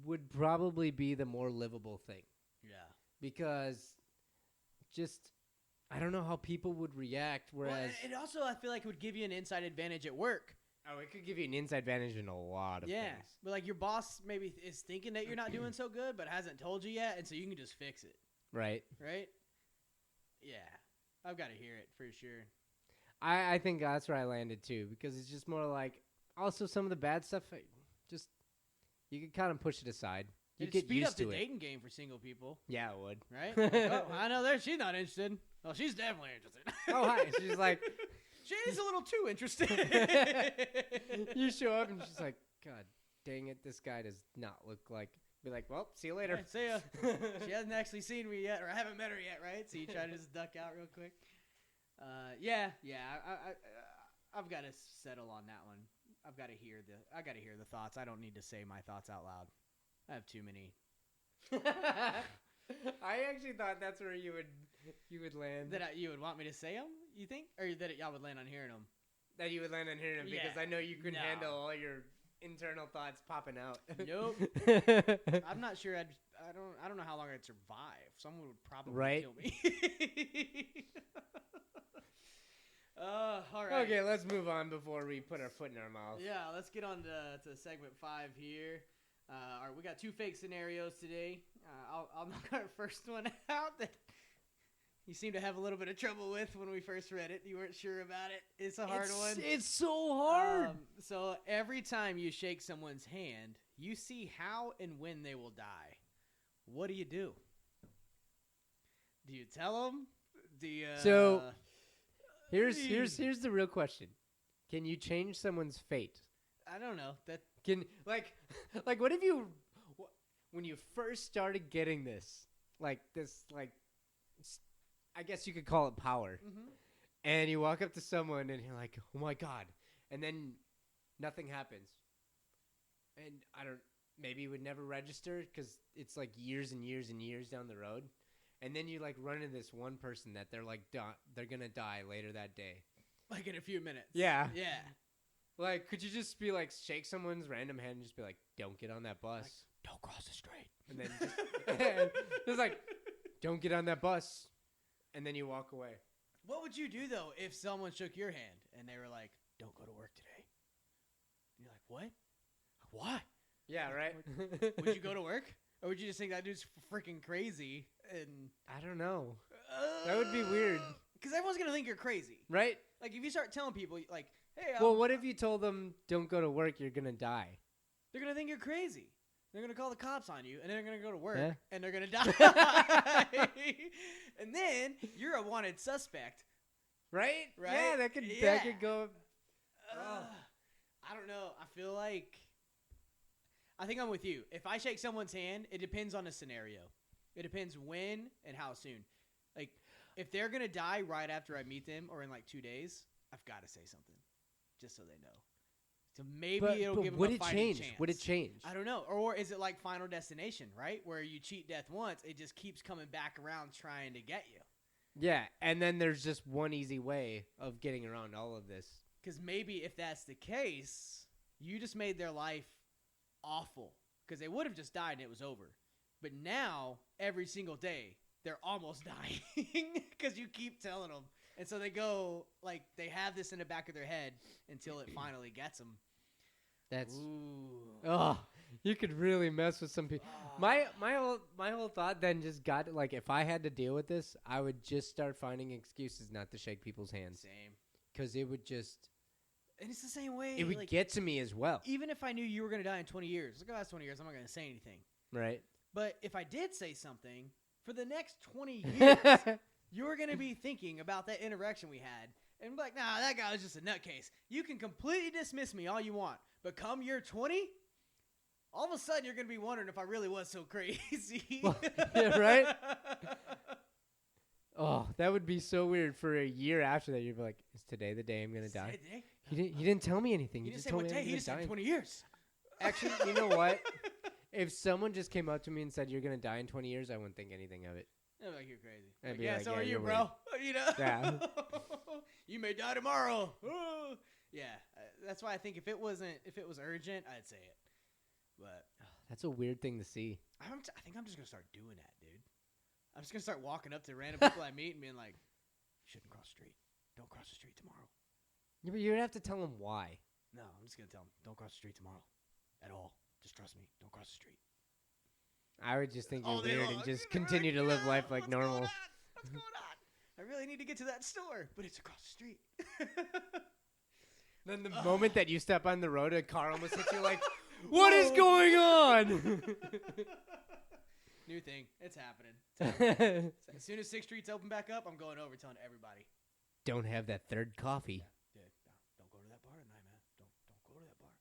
would probably be the more livable thing. Yeah. Because just... I don't know how people would react, whereas... Well, it also, I feel like, would give you an inside advantage at work. Oh, it could give you an inside advantage in a lot of things. Yeah, but, like, your boss maybe is thinking that you're not doing so good, but hasn't told you yet, and so you can just fix it. Right. Right? Yeah. I've got to hear it, for sure. I think that's where I landed, too, because it's just more like... Also, some of the bad stuff, just... You can kind of push it aside. You It'd get speed used up the to it. dating game for single people. Yeah, it would. Right? Like, oh, I know she's not interested. Well, she's definitely interested. Oh, hi. She's like... She's a little too interested. You show up and she's like, God dang it, this guy does not look like... Be like, well, see you later. Right, see ya. She hasn't actually seen me yet, or I haven't met her yet, right? So you try to just duck out real quick. Yeah. I've got to settle on that one. I got to hear the thoughts. I don't need to say my thoughts out loud. I have too many. I actually thought that's where you would land. That you would want me to say them, you think? Or that I would land on hearing them? That you would land on hearing them because Yeah. I know you couldn't No. handle all your internal thoughts popping out. Nope. I'm not sure I don't know how long I'd survive. Someone would probably kill me. All right. Okay, let's move on before we put our foot in our mouth. Yeah, let's get on to segment 5 here. All right, we got 2 fake scenarios today. I'll knock our first one out that you seem to have a little bit of trouble with when we first read it. You weren't sure about it. It's a hard one. It's so hard. So every time you shake someone's hand, you see how and when they will die. What do you do? Do you tell them? Do you? So here's the real question: can you change someone's fate? I don't know. That Can like what if you when you first started getting this I guess you could call it power, and you walk up to someone and you're like, oh my god, and then nothing happens, and maybe it would never register because it's like years and years and years down the road, and then you like run into this one person that they're like they're gonna die later that day, like in a few minutes. Yeah. Like, could you just be like, shake someone's random hand and just be like, don't get on that bus. Like, don't cross the street. And then just like, don't get on that bus. And then you walk away. What would you do, though, if someone shook your hand and they were like, don't go to work today? And you're like, what? Why? Yeah, right? Would you go to work? Or would you just think that dude's freaking crazy? And I don't know. That would be weird. Because everyone's going to think you're crazy. Right? Like, if you start telling people, like, hey, well, what if you told them, don't go to work, you're going to die? They're going to think you're crazy. They're going to call the cops on you, and they're going to go to work, yeah. and they're going to die. And then you're a wanted suspect. Right? Right? Yeah, that could go. I don't know. I feel like I think I'm with you. If I shake someone's hand, it depends on the scenario. It depends when and how soon. Like, if they're going to die right after I meet them or in like 2 days, I've got to say something just so they know. So maybe it'll give them a fighting chance. Would it change? I don't know. Or is it like Final Destination, right? Where you cheat death once, it just keeps coming back around trying to get you. Yeah, and then there's just one easy way of getting around all of this. Because maybe if that's the case, you just made their life awful. Because they would have just died and it was over. But now, every single day, they're almost dying because you keep telling them. And so they go, like, they have this in the back of their head until it finally gets them. That's... Ooh. Oh, you could really mess with some people. My whole thought then just got, like, if I had to deal with this, I would just start finding excuses not to shake people's hands. Same. Because it would just... And it's the same way. It would like, get to me as well. Even if I knew you were going to die in 20 years. Look at the last 20 years. I'm not going to say anything. Right. But if I did say something, for the next 20 years, you're going to be thinking about that interaction we had. And be like, nah, that guy was just a nutcase. You can completely dismiss me all you want. But come year 20, all of a sudden you're going to be wondering if I really was so crazy. Well, yeah, right? Oh, that would be so weird for a year after that. You'd be like, is today the day I'm going to die? He didn't tell me anything. He didn't say what day. He just said 20 years. Actually, you know what? If someone just came up to me and said, you're going to die in 20 years, I wouldn't think anything of it. I'm like, you're crazy. I'd Like, be yeah, like, so yeah, are you, you're bro. You know? Yeah. You may die tomorrow. Yeah. That's why I think if it was urgent, I'd say it. But that's a weird thing to see. I think I'm just going to start doing that, dude. I'm just going to start walking up to random people I meet and being like, you shouldn't cross the street. Don't cross the street tomorrow. Yeah, but you'd have to tell them why. No, I'm just going to tell them, don't cross the street tomorrow. At all. Just trust me. Don't cross the street. I would just think you're weird and just continue to live life like normal. What's going on? I really need to get to that store, but it's across the street. Then the moment that you step on the road, a car almost hits you like, what is going on? New thing. It's happening. As soon as 6th Street's open back up, I'm going over telling everybody. Don't have that third coffee. Yeah, don't go to that bar tonight, man. Don't go to that bar.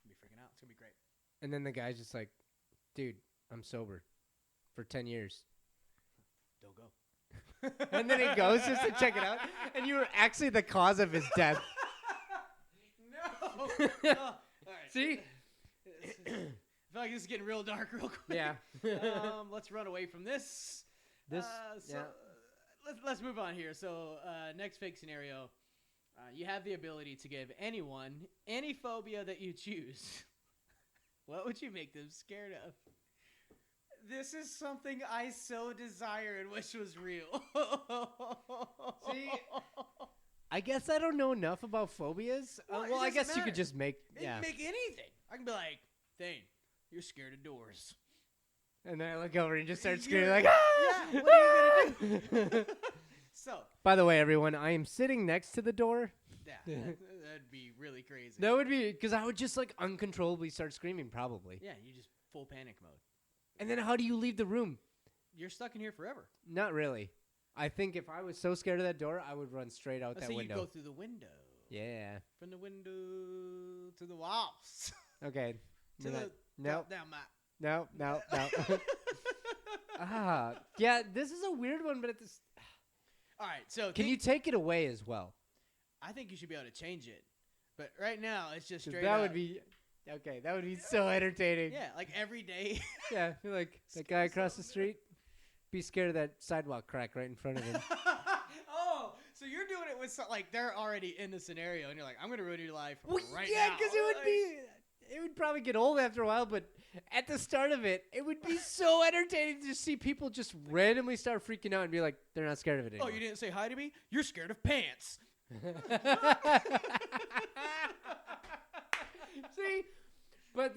I'm going to be freaking out. It's going to be great. And then the guy's just like, dude, I'm sober for 10 years. Don't go. And then he goes just to check it out. And you were actually the cause of his death. No. All right. See? I feel like this is getting real dark real quick. Yeah. Let's run away from this. Let's move on here. So next fake scenario. You have the ability to give anyone any phobia that you choose. What would you make them scared of? This is something I so desire and wish was real. See, I guess I don't know enough about phobias. Well, I guess you could just make... Make anything. I can be like, Thane, You're scared of doors. And then I look over and just start screaming Yeah. like, ah! Yeah, what are you going to do? So. By the way, everyone, I am sitting next to the door. Yeah, that'd be really crazy. That would be, because I would just like uncontrollably start screaming probably. Yeah, you just full panic mode. And then how do you leave the room? You're stuck in here forever. Not really. I think if I was so scared of that door, I would run straight out that So window. you go through the window. Yeah. From the window to the walls. Okay. To the Nope. down my. No. Yeah, this is a weird one, but it's... All right, so Can you take it away as well? I think you should be able to change it. But right now, it's just straight That up. would be... Okay, that would be so entertaining. Yeah, like every day. Yeah, you're like, that guy across the street, be scared of that sidewalk crack right in front of him. Oh, so you're doing it with, like, they're already in the scenario, and you're like, I'm going to ruin your life right yeah, now. because it would probably get old after a while, but at the start of it, it would be so entertaining to see people just randomly start freaking out and be like, they're not scared of it anymore. Oh, you didn't say hi to me? You're scared of pants. See? But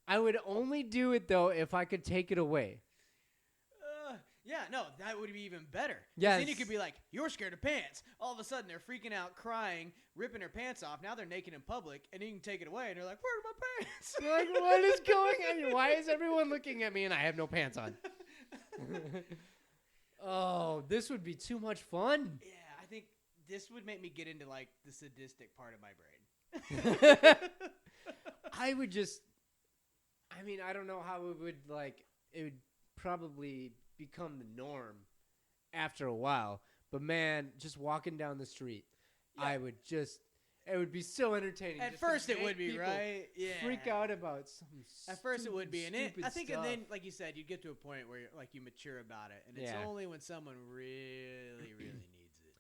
I would only do it, though, if I could take it away. Yeah, no, that would be even better. 'Cause Yes. Then you could be like, you're scared of pants. All of a sudden, they're freaking out, crying, ripping their pants off. Now they're naked in public, and you can take it away, and they're like, where are my pants? You're like, what is going on? Why is everyone looking at me and I have no pants on? Oh, this would be too much fun. Yeah, I think this would make me get into, like, the sadistic part of my brain. I would just, I mean, I don't know how it would probably become the norm after a while. But, man, just walking down the street, Yeah. it would be so entertaining. At just to first, it make would be, people right? Yeah. freak out about some At first, it would be. And stupid I think, stuff. and then, like you said, you get to a point where, like, you mature about it. And it's Yeah. only when someone really, really needs it.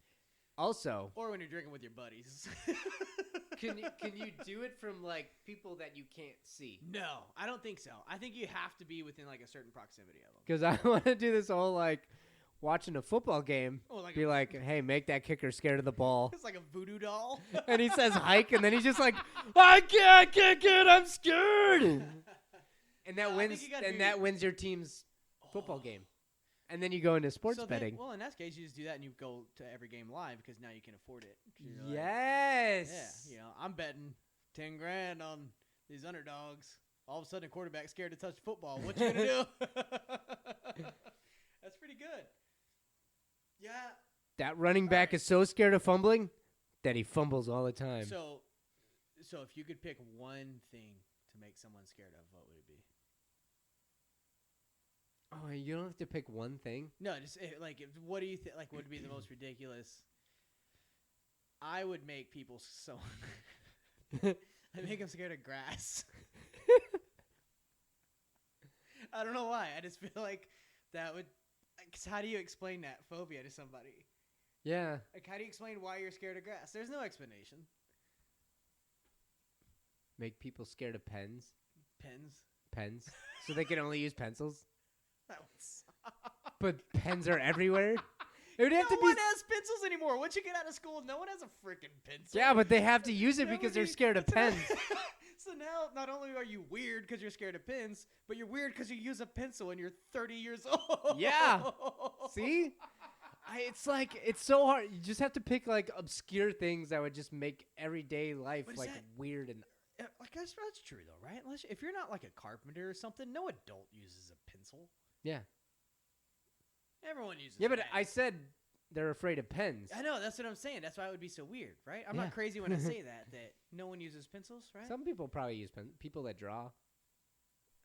Also, Or when you're drinking with your buddies. can you do it from, like, people that you can't see? No, I don't think so. I think you have to be within, like, a certain proximity of them. Because I want to do this whole, like, watching a football game, Oh, like be like, hey, make that kicker scared of the ball. It's like a voodoo doll. And he says hike, and then he's just like, I can't kick it, I'm scared. And that No, I think wins, you gotta and do- that wins your team's football game. And then you go into sports So then- betting. well, in that case, you just do that and you go to every game live because now you can afford it. 'Cause you're like, Yes. yeah, I'm betting 10 grand on these underdogs. All of a sudden, a quarterback's scared to touch the football. What you gonna do? That's pretty good. Yeah. That running back is so scared of fumbling that he fumbles all the time. So if you could pick one thing to make someone scared of, what would it be? Oh, you don't have to pick one thing? No, just what do you think? Like, would be the most ridiculous? I would make people so. I make them scared of grass. I don't know why. I just feel like that would. Cause how do you explain that phobia to somebody? Yeah. Like, how do you explain why you're scared of grass? There's no explanation. Make people scared of pens. Pens. So they can only use pencils. That one's. But pens are everywhere. It would have No to be. one has pencils anymore. Once you get out of school, no one has a freaking pencil. Yeah, but they have to use it That because would they're be- scared of pens. So now, not only are you weird because you're scared of pens, but you're weird because you use a pencil and you're 30 years old. Yeah. See? It's so hard. You just have to pick like obscure things that would just make everyday life What is like that? weird and Like that's true though, right? Unless if you're not like a carpenter or something, no adult uses a pencil. yeah. Everyone uses. Yeah, but pens. I said they're afraid of pens. I know that's what I'm saying. That's why it would be so weird, right? I'm Yeah. not crazy when I say that no one uses pencils, right? Some people probably use pens. People that draw,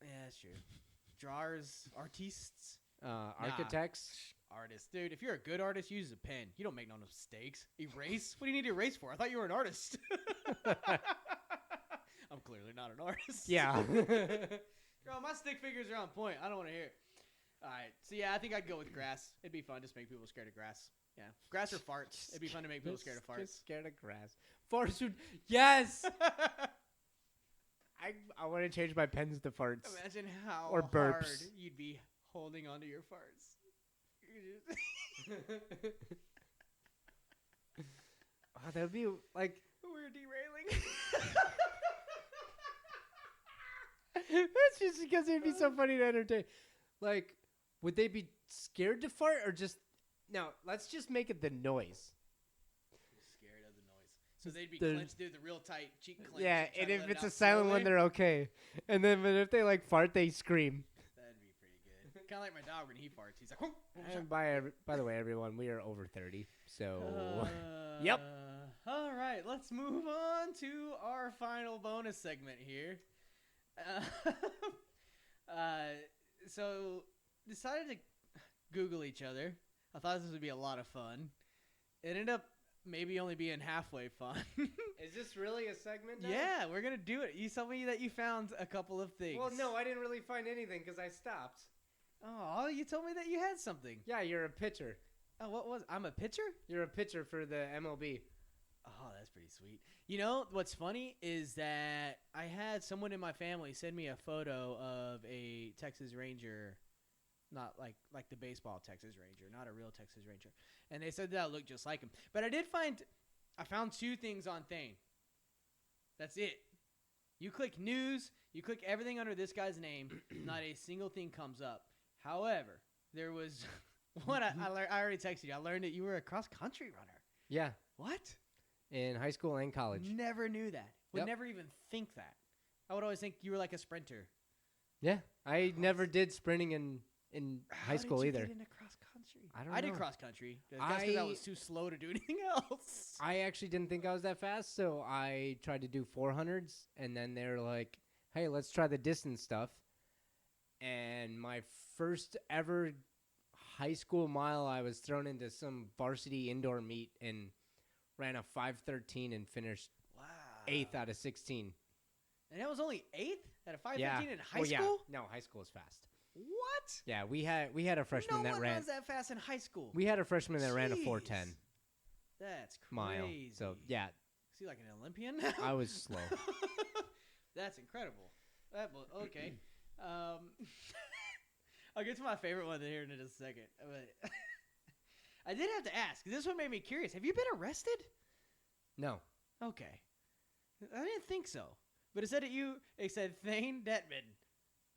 Yeah, that's true. Drawers, artistes, architects. artists, dude. If you're a good artist, use a pen. You don't make no mistakes. Erase? What do you need to erase for? I thought you were an artist. I'm clearly not an artist. Yeah. Girl, my stick figures are on point. I don't want to hear it. All right. So, yeah, I think I'd go with grass. It'd be fun to make people scared of grass. Yeah. Grass or farts. It'd be fun to make people scared of farts. Just scared of grass. Farts would. Yes. I want to change my pens to farts. Imagine how Or burps. hard you'd be holding onto your farts. Oh, that would be like. We're derailing. It's just because it'd be so funny to entertain. Like, would they be scared to fart or just... No, let's just make it the noise. Scared of the noise. So they'd be clenched, do the real tight cheek clench. Yeah, and if let it's it a out silent one, slowly. they're okay. And then but if they, like, fart, they scream. That'd be pretty good. Kind of like my dog when he farts. He's like, "Whoop, whoop, And by the way, everyone, we are over 30. So, Yep. All right, let's move on to our final bonus segment here. So decided to Google each other. I thought this would be a lot of fun. It ended up maybe only being halfway fun. is this really a segment now? Yeah, we're gonna do it. You told me that you found a couple of things. Well, no, I didn't really find anything because I stopped. Oh, you told me that you had something. Yeah, you're a pitcher. Oh, what was? I'm a pitcher? You're a pitcher for the MLB. Oh, that's pretty sweet. You know, what's funny is that I had someone in my family send me a photo of a Texas Ranger, not like the baseball Texas Ranger, not a real Texas Ranger. And they said that I looked just like him. But I found two things on Thane. That's it. You click news, you click everything under this guy's name, not a single thing comes up. However, there was one I already texted you. I learned that you were a cross-country runner. Yeah, What? in high school and college. Never knew that. Would Yep. never even think that. I would always think you were like a sprinter. Yeah, I never did sprinting in high school How did either. you get into cross country? I don't I did know. cross country. That's because I I- was too slow to do anything else. I actually didn't think I was that fast, so I tried to do 400s, and then they're like, hey, let's try the distance stuff. And my first ever high school mile, I was thrown into some varsity indoor meet and ran a 5:13 and finished Wow. 8th out of 16. And that was only 8th at a 5:15 Yeah. in high Well, school? Yeah. No, high school is fast. What? Yeah, we had a freshman No that one ran. runs that fast in high school. We had a freshman that ran a Jeez. 4:10 That's crazy. mile. So yeah, Is he like an Olympian now? I was slow. That's incredible. Okay. I'll get to my favorite one here in just a second. But I did have to ask. This one made me curious. Have you been arrested? No. Okay. I didn't think so. But it said Thane Detman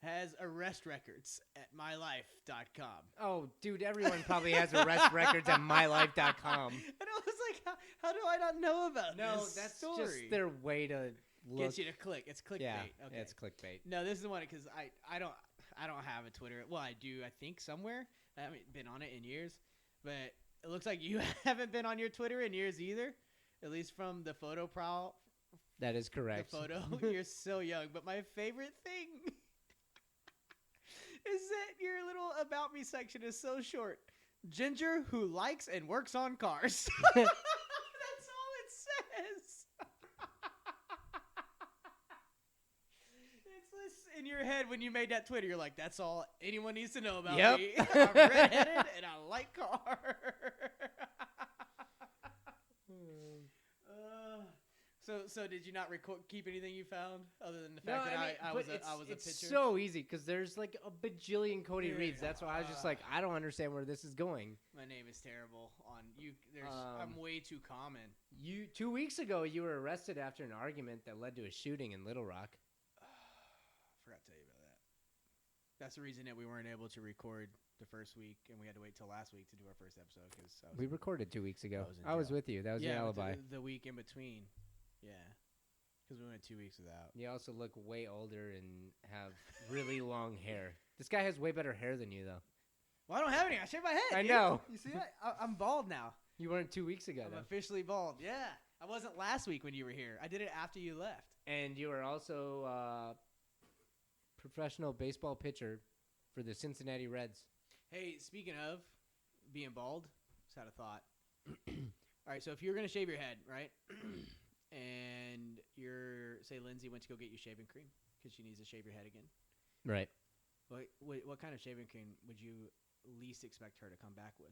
has arrest records at mylife.com. Oh, dude, everyone probably has arrest records at mylife.com. And I was like, how do I not know about No, this that's story? just their way to look. Get you to click. It's clickbait. Yeah, Okay. it's clickbait. No, this is the one because I don't have a Twitter. Well, I do. I think somewhere. I haven't been on it in years, but it looks like you haven't been on your Twitter in years either. At least from the photo That is correct. The photo. You're so young. But my favorite thing is that your little about me section is so short. Ginger who likes and works on cars. That's all it says. It's this in your head when you made that Twitter. You're like, that's all anyone needs to know about Yep. me. I'm redheaded and I like cars. So did you not keep anything you found other than the fact that I was a it's pitcher? so easy because there's like a bajillion Cody Yeah. Reeds. That's why I was just like, I don't understand where this is going. My name is terrible on you. I'm way too common. 2 weeks ago, you were arrested after an argument that led to a shooting in Little Rock. Forgot to tell you about that. That's the reason that we weren't able to record the first week, and we had to wait till last week to do our first episode because We recorded 2 weeks ago. I was in I was jail. with you. That was your alibi. The week in between. Yeah, because we went 2 weeks without. You also look way older and have really long hair. This guy has way better hair than you, though. Well, I don't have any. I shaved my head. I dude. know. You see that? I'm bald now. You weren't 2 weeks ago, I'm though. officially bald. Yeah, I wasn't last week when you were here. I did it after you left. And you were also professional baseball pitcher for the Cincinnati Reds. Hey, speaking of being bald, just had a thought. All right, so if you're going to shave your head, right, and say Lindsay went to go get you shaving cream because she needs to shave your head again, Right. what kind of shaving cream would you least expect her to come back with?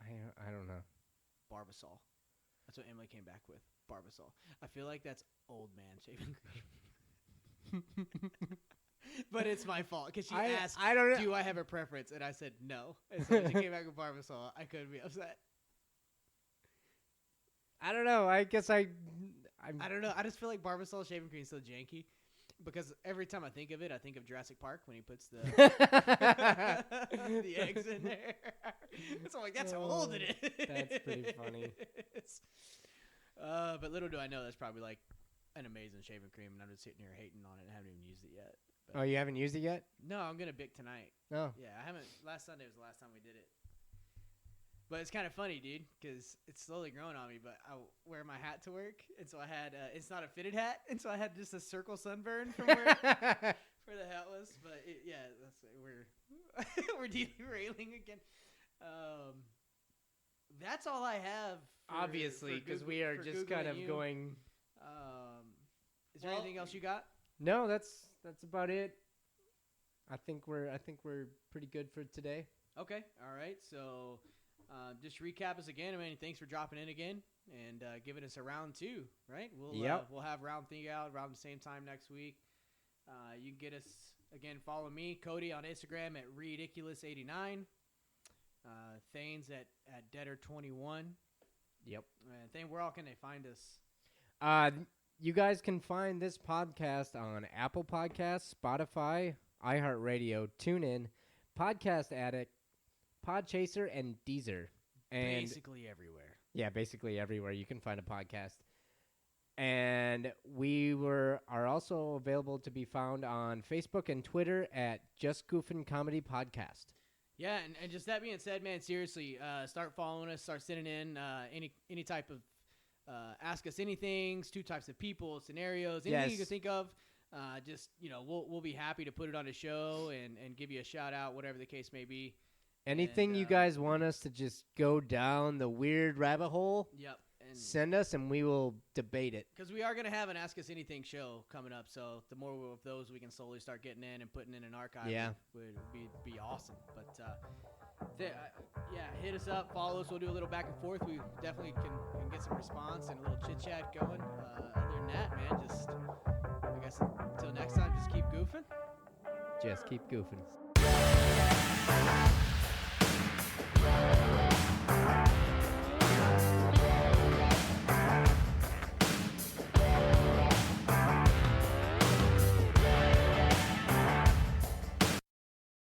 I don't know. Barbasol. That's what Emily came back with, Barbasol. I feel like that's old man shaving cream. But it's my fault because she asked, I don't know. do I have a preference? And I said no. And so she came back with Barbasol. I couldn't be upset. I don't know. I guess I I don't know. I just feel like Barbasol shaving cream is so janky because every time I think of it, I think of Jurassic Park when he puts the the eggs in there. So I'm like, that's how old it is. That's pretty funny. But little do I know, that's probably like an amazing shaving cream, and I'm just sitting here hating on it and haven't even used it yet. But Oh, you haven't used it yet? no, I'm gonna bick tonight. No. Yeah, I haven't. Last Sunday was the last time we did it. But it's kind of funny, dude, because it's slowly growing on me. But I wear my hat to work, and so I had it's not a fitted hat, and so I had just a circle sunburn from where the hat was. But we're derailing again. That's all I have. Obviously, because we are just kind of going. Is there anything else you got? No, that's about it. I think we're pretty good for today. Okay, all right. So. Just recap us again. I mean, thanks for dropping in again and giving us a round 2, right? We'll have round 3 out around the same time next week. You can get us, again, follow me, Cody, on Instagram at Ridiculous89. Thanes at Deader21. Yep. And Thane, where all can they find us? You guys can find this podcast on Apple Podcasts, Spotify, iHeartRadio, TuneIn, Podcast Addict, Podchaser, and Deezer. And basically everywhere. Yeah, basically everywhere you can find a podcast. And we are also available to be found on Facebook and Twitter at Just Goofin Comedy Podcast. Yeah, and just that being said, man, seriously, start following us, start sending in any type of ask us anything, 2 types of people, scenarios, anything you can think of. Just, we'll be happy to put it on the show and give you a shout out, whatever the case may be. Anything you guys want us to just go down the weird rabbit hole, yep, and send us and we will debate it. Because we are going to have an Ask Us Anything show coming up, so the more of those we can slowly start getting in and putting in an archive would be awesome. But, hit us up, follow us. We'll do a little back and forth. We definitely can get some response and a little chit-chat going. Other than that, man, just, I guess, until next time, just keep goofing. Just keep goofing.